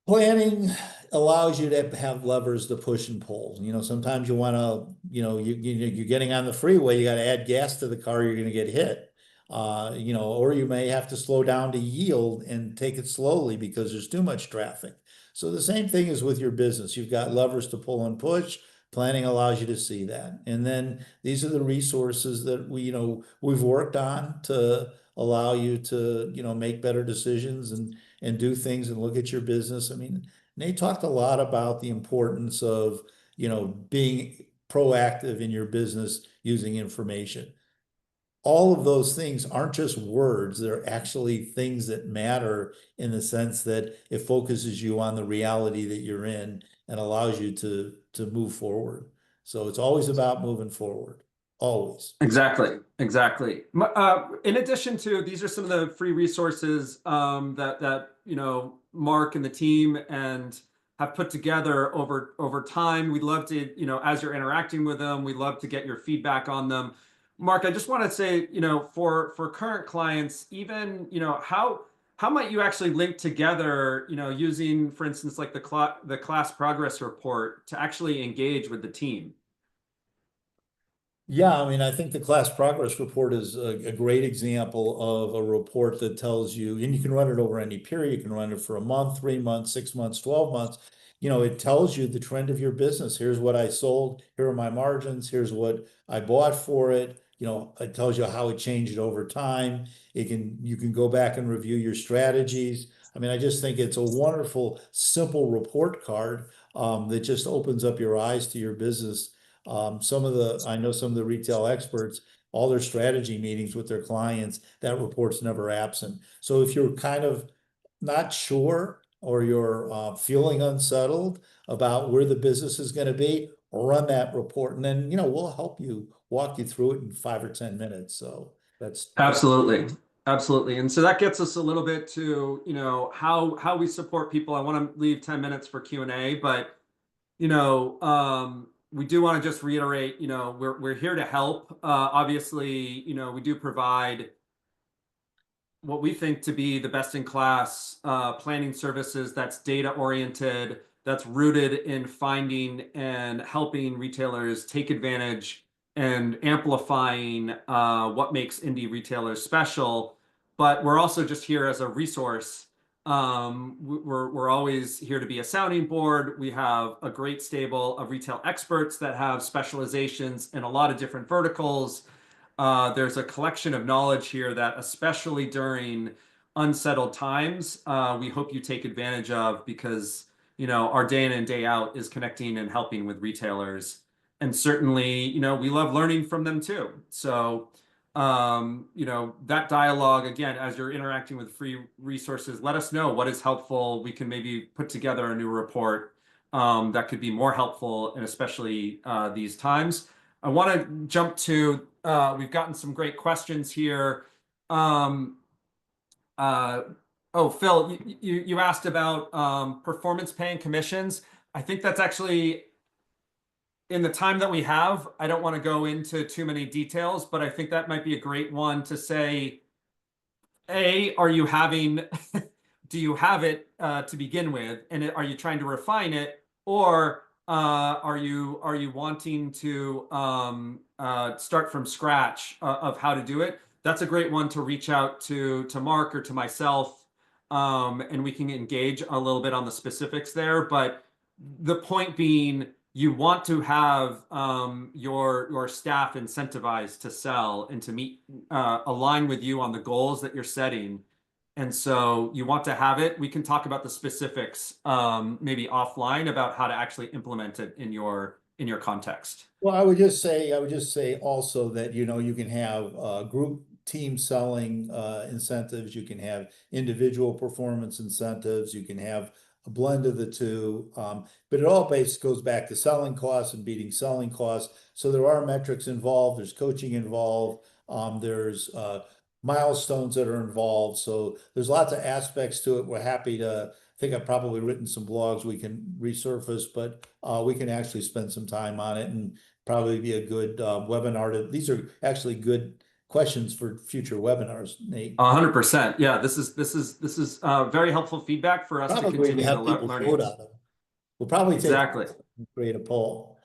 planning allows you to have levers to push and pull. Sometimes you want to, you're getting on the freeway, you got to add gas to the car, you're going to get hit. Or you may have to slow down to yield and take it slowly because there's too much traffic. So the same thing is with your business. You've got levers to pull and push. Planning allows you to see that. And then these are the resources that we've worked on to allow you to, make better decisions and do things and look at your business. I mean, Nate talked a lot about the importance of, being proactive in your business using information. All of those things aren't just words, they're actually things that matter in the sense that it focuses you on the reality that you're in and allows you to move forward. So it's always about moving forward. Always. Exactly. In addition to these are some of the free resources that Mark and the team and have put together over time. We'd love to, as you're interacting with them, we'd love to get your feedback on them. Mark, I just want to say, for current clients, even, how might you actually link together, using, for instance, like the class progress report to actually engage with the team? Yeah, I mean, I think the class progress report is a great example of a report that tells you, and you can run it over any period. You can run it for a month, 3 months, 6 months, 12 months. It tells you the trend of your business. Here's what I sold. Here are my margins. Here's what I bought for it. It tells you how it changed over time. You can go back and review your strategies. I mean, I just think it's a wonderful, simple report card that just opens up your eyes to your business. I know some of the retail experts, all their strategy meetings with their clients, that report's never absent. So if you're kind of not sure or you're feeling unsettled about where the business is going to be, run that report, and then we'll help you walk you through it in 5 or 10 minutes. So that's Absolutely. And so that gets us a little bit to, how we support people. I want to leave 10 minutes for Q&A, but, we do want to just reiterate, we're here to help. Obviously, we do provide what we think to be the best in class planning services that's data oriented, that's rooted in finding and helping retailers take advantage and amplifying what makes indie retailers special. But we're also just here as a resource. We're always here to be a sounding board. We have a great stable of retail experts that have specializations in a lot of different verticals. There's a collection of knowledge here that, especially during unsettled times, we hope you take advantage of, because, you know, our day in and day out is connecting and helping with retailers. And certainly, you know, we love learning from them too. So, you know, that dialogue, again, as you're interacting with free resources, let us know what is helpful. We can maybe put together a new report that could be more helpful, and especially these times. I want to jump to, we've gotten some great questions here. Oh, Phil, you asked about performance pay and commissions. I think that's actually, in the time that we have, I don't want to go into too many details, but I think that might be a great one to say, are you having, do you have it to begin with, and are you trying to refine it, or are you wanting to start from scratch of how to do it? That's a great one to reach out to Mark or to myself, and we can engage a little bit on the specifics there. But the point being, you want to have your staff incentivized to sell and to meet, align with you on the goals that you're setting. And so you want to have it. We can talk about the specifics, maybe offline, about how to actually implement it in your context. Well, I would just say also that, you know, you can have group team selling incentives, you can have individual performance incentives, you can have a blend of the two. But it all basically goes back to selling costs and beating selling costs. So there are metrics involved, there's coaching involved, there's milestones that are involved. So there's lots of aspects to it. We're happy to, I think I've probably written some blogs we can resurface, but we can actually spend some time on it and probably be a good webinar. These are actually good questions for future webinars, Nate. 100%. Yeah, this is very helpful feedback for us to Probably continue to have people learn. vote on them. We'll probably take Exactly. create a poll.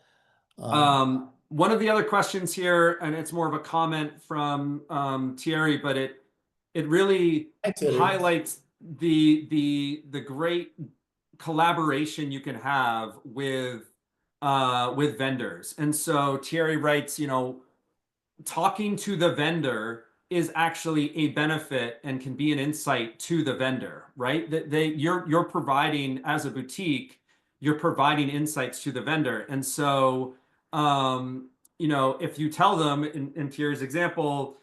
One of the other questions here, and it's more of a comment from Thierry, but it really highlights the great collaboration you can have with vendors. And so Thierry writes, you know, talking to the vendor is actually a benefit and can be an insight to the vendor, right? That you're providing, as a boutique, you're providing insights to the vendor. And so, you know, if you tell them, in Thierry's example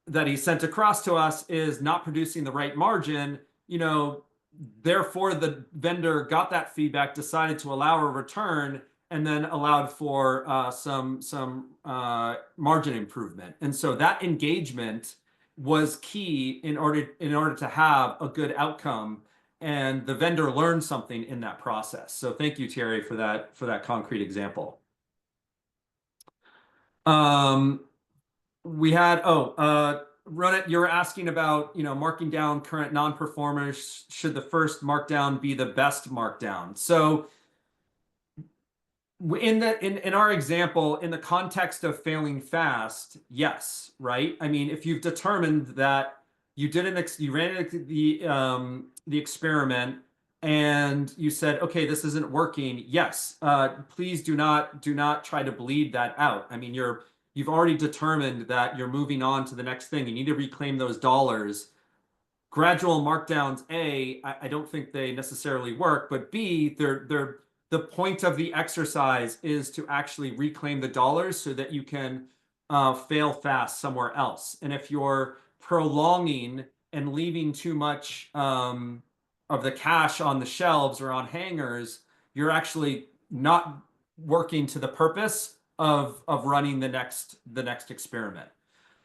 that he sent across to us, is not producing the right margin, you know, therefore the vendor got that feedback, decided to allow a return, and then allowed for some margin improvement. And so that engagement was key in order to have a good outcome, and the vendor learned something in that process. So thank you, Thierry, for that concrete example. We had, Ronit, you're asking about, you know, marking down current non-performers. Should the first markdown be the best markdown? So in our example, in the context of failing fast, yes, right? I mean, if you've determined that you ran the experiment and you said, okay, this isn't working, yes, please do not try to bleed that out. I mean, you've already determined that you're moving on to the next thing. You need to reclaim those dollars. Gradual markdowns, I don't think they necessarily work, but B, the point of the exercise is to actually reclaim the dollars so that you can fail fast somewhere else. And if you're prolonging and leaving too much of the cash on the shelves or on hangers, you're actually not working to the purpose of running the next experiment.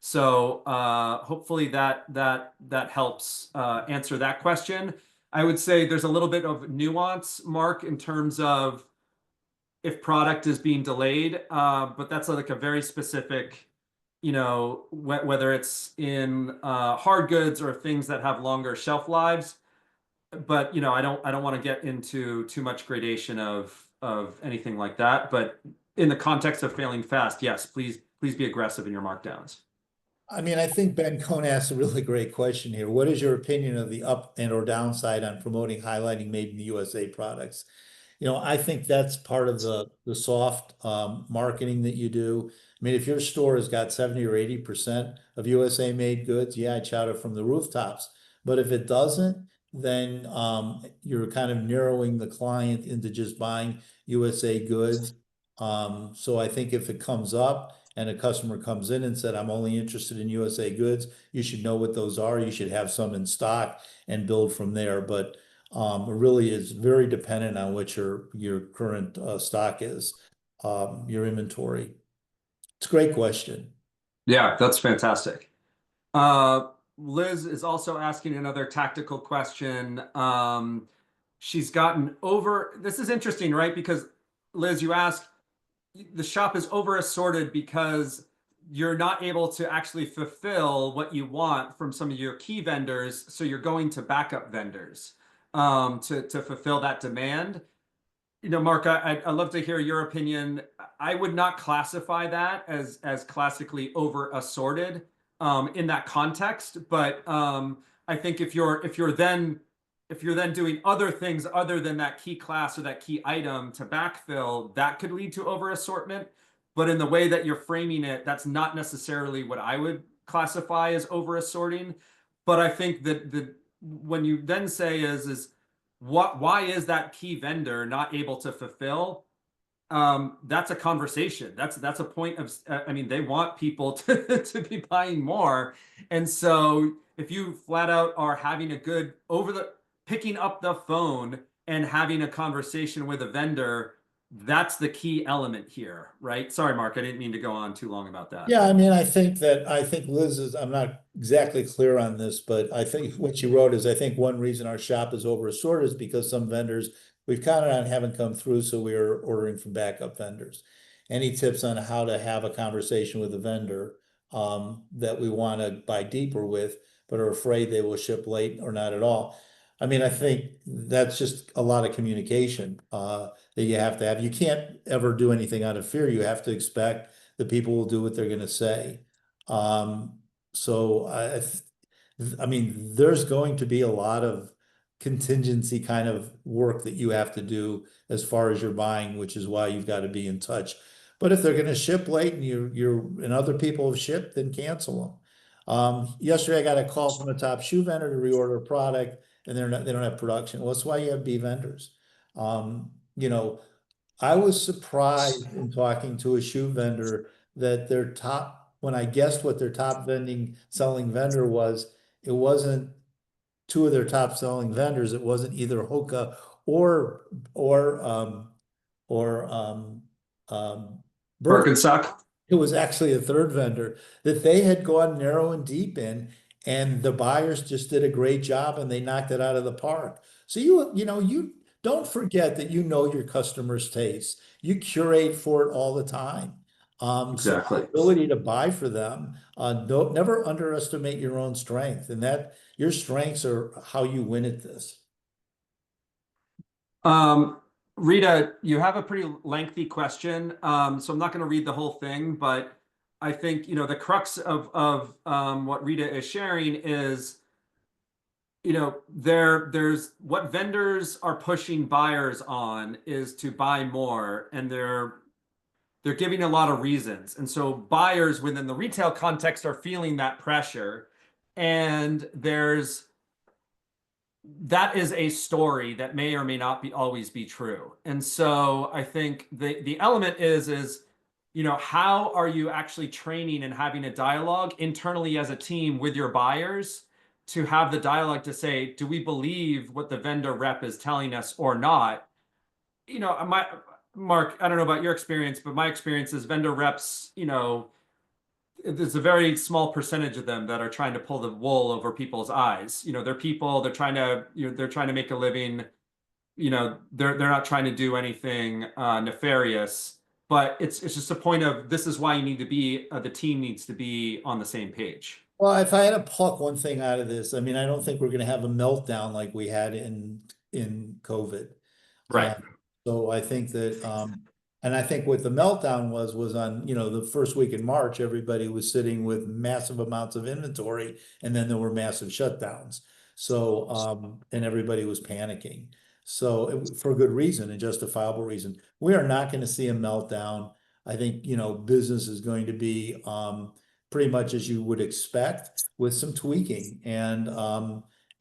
So hopefully that helps answer that question. I would say there's a little bit of nuance, Mark, in terms of if product is being delayed, but that's like a very specific, you know, whether it's in hard goods or things that have longer shelf lives. But, you know, I don't want to get into too much gradation of anything like that. But in the context of failing fast, yes, please be aggressive in your markdowns. I mean, I think Ben Cohn asked a really great question here. What is your opinion of the up and or downside on promoting, highlighting made in the USA products? You know, I think that's part of the soft marketing that you do. I mean, if your store has got 70 or 80% of USA made goods, yeah, I'd shout it from the rooftops. But if it doesn't, then you're kind of narrowing the client into just buying USA goods. So I think if it comes up and a customer comes in and said, I'm only interested in USA goods, you should know what those are. You should have some in stock and build from there. But it really is very dependent on what your current stock is, your inventory. It's a great question. Yeah, that's fantastic. Liz is also asking another tactical question. She's gotten over, this is interesting, right? Because Liz, you asked, the shop is over assorted because you're not able to actually fulfill what you want from some of your key vendors. So you're going to backup vendors to fulfill that demand. You know, Mark, I'd love to hear your opinion. I would not classify that as classically over assorted in that context, but I think if you're then doing other things other than that key class or that key item to backfill, that could lead to over assortment. But in the way that you're framing it, that's not necessarily what I would classify as over assorting. But I think that when you then say is why is that key vendor not able to fulfill? That's a conversation. That's a point of, I mean, they want people to be buying more. And so if you flat out are having a good picking up the phone and having a conversation with a vendor, that's the key element here, right? Sorry, Mark, I didn't mean to go on too long about that. Yeah, I mean, I think Liz is, I'm not exactly clear on this, but I think what she wrote is, I think one reason our shop is over assorted is because some vendors we've counted on haven't come through, so we are ordering from backup vendors. Any tips on how to have a conversation with a vendor that we want to buy deeper with, but are afraid they will ship late or not at all? I mean, I think that's just a lot of communication that you have to have. You can't ever do anything out of fear. You have to expect the people will do what they're going to say. So I mean, there's going to be a lot of contingency kind of work that you have to do as far as your buying, which is why you've got to be in touch. But if they're going to ship late and and other people have shipped, then cancel them. Yesterday I got a call from a top shoe vendor to reorder a product, and they don't have production. Well, that's why you have B vendors. You know, I was surprised in talking to a shoe vendor that when I guessed what their top selling vendor was, it wasn't two of their top selling vendors. It wasn't either Hoka or or um or Birkenstock. it was actually a third vendor that they had gone narrow and deep in, and the buyers just did a great job and they knocked it out of the park. So you don't forget that you know your customers' taste. You curate for it all the time. So the Exactly. ability to buy for them, don't never underestimate your own strength, and that your strengths are how you win at this. Rita, you have a pretty lengthy question, so I'm not going to read the whole thing, but I think, the crux of what Rita is sharing is, there's what vendors are pushing buyers on is to buy more, and they're giving a lot of reasons. And so buyers within the retail context are feeling that pressure, and that is a story that may or may not always be true. And so I think the element is how are you actually training and having a dialogue internally as a team with your buyers to have the dialogue to say, do we believe what the vendor rep is telling us or not? Mark, I don't know about your experience, but my experience is vendor reps, there's a very small percentage of them that are trying to pull the wool over people's eyes. They're people, they're trying to make a living. They're not trying to do anything nefarious, but it's just a point of, this is why you need to be, the team needs to be on the same page. Well, if I had to pluck one thing out of this, I mean, I don't think we're going to have a meltdown like we had in COVID. Right. So I think that, and I think what the meltdown was on, the first week in March, everybody was sitting with massive amounts of inventory, and then there were massive shutdowns. So, and everybody was panicking. So for a good reason, a justifiable reason. We are not going to see a meltdown. I think, business is going to be, pretty much as you would expect, with some tweaking.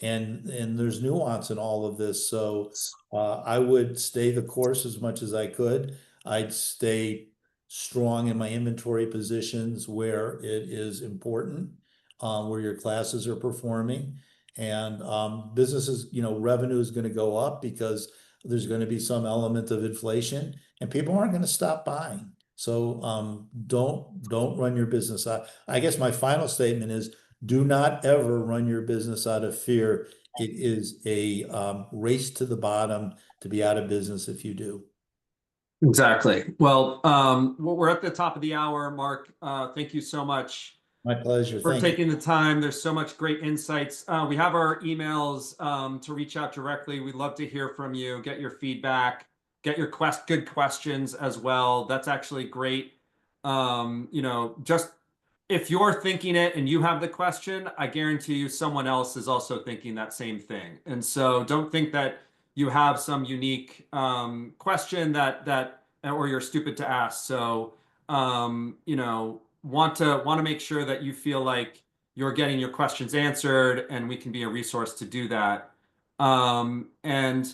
and there's nuance in all of this. So I would stay the course as much as I could. I'd stay strong in my inventory positions where it is important, where your classes are performing. And businesses, revenue is going to go up because there's going to be some element of inflation and people aren't going to stop buying. So don't run your business out. I guess my final statement is do not ever run your business out of fear. It is a race to the bottom to be out of business if you do. Exactly. Well, we're at the top of the hour, Mark. Thank you so much My pleasure. for Thank you. taking the time. There's so much great insights. We have our emails to reach out directly. We'd love to hear from you, get your feedback, get your good questions as well. That's actually great. Just if you're thinking it and you have the question, I guarantee you someone else is also thinking that same thing. And so don't think that you have some unique question that or you're stupid to ask. So want to make sure that you feel like you're getting your questions answered and we can be a resource to do that. And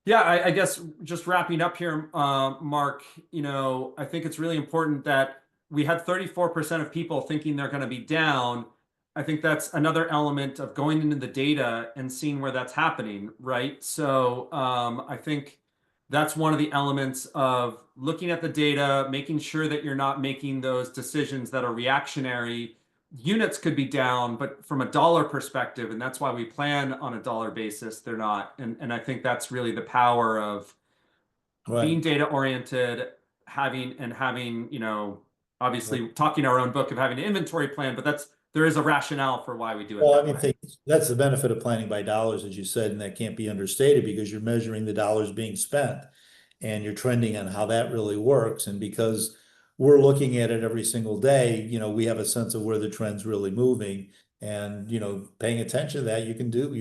yeah, I guess just wrapping up here, Mark, I think it's really important that we had 34% of people thinking they're going to be down. I think that's another element of going into the data and seeing where that's happening, right? So I think that's one of the elements of looking at the data, making sure that you're not making those decisions that are reactionary. Units could be down, but from a dollar perspective, and that's why we plan on a dollar basis, they're not. And I think that's really the power of being Right. data oriented, having, obviously talking our own book of having an inventory plan, but there is a rationale for why we do it Well, I that mean, way. that's the benefit of planning by dollars, as you said, and that can't be understated because you're measuring the dollars being spent and you're trending on how that really works. And because we're looking at it every single day, we have a sense of where the trend's really moving. And, paying attention to that, you can pivot.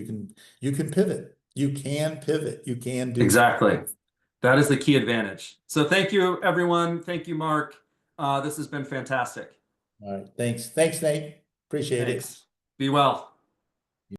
You can pivot. You can do. Exactly. That is the key advantage. So thank you, everyone. Thank you, Mark. This has been fantastic. All right. Thanks. Thanks, Nate. Appreciate it. Thanks. Be well.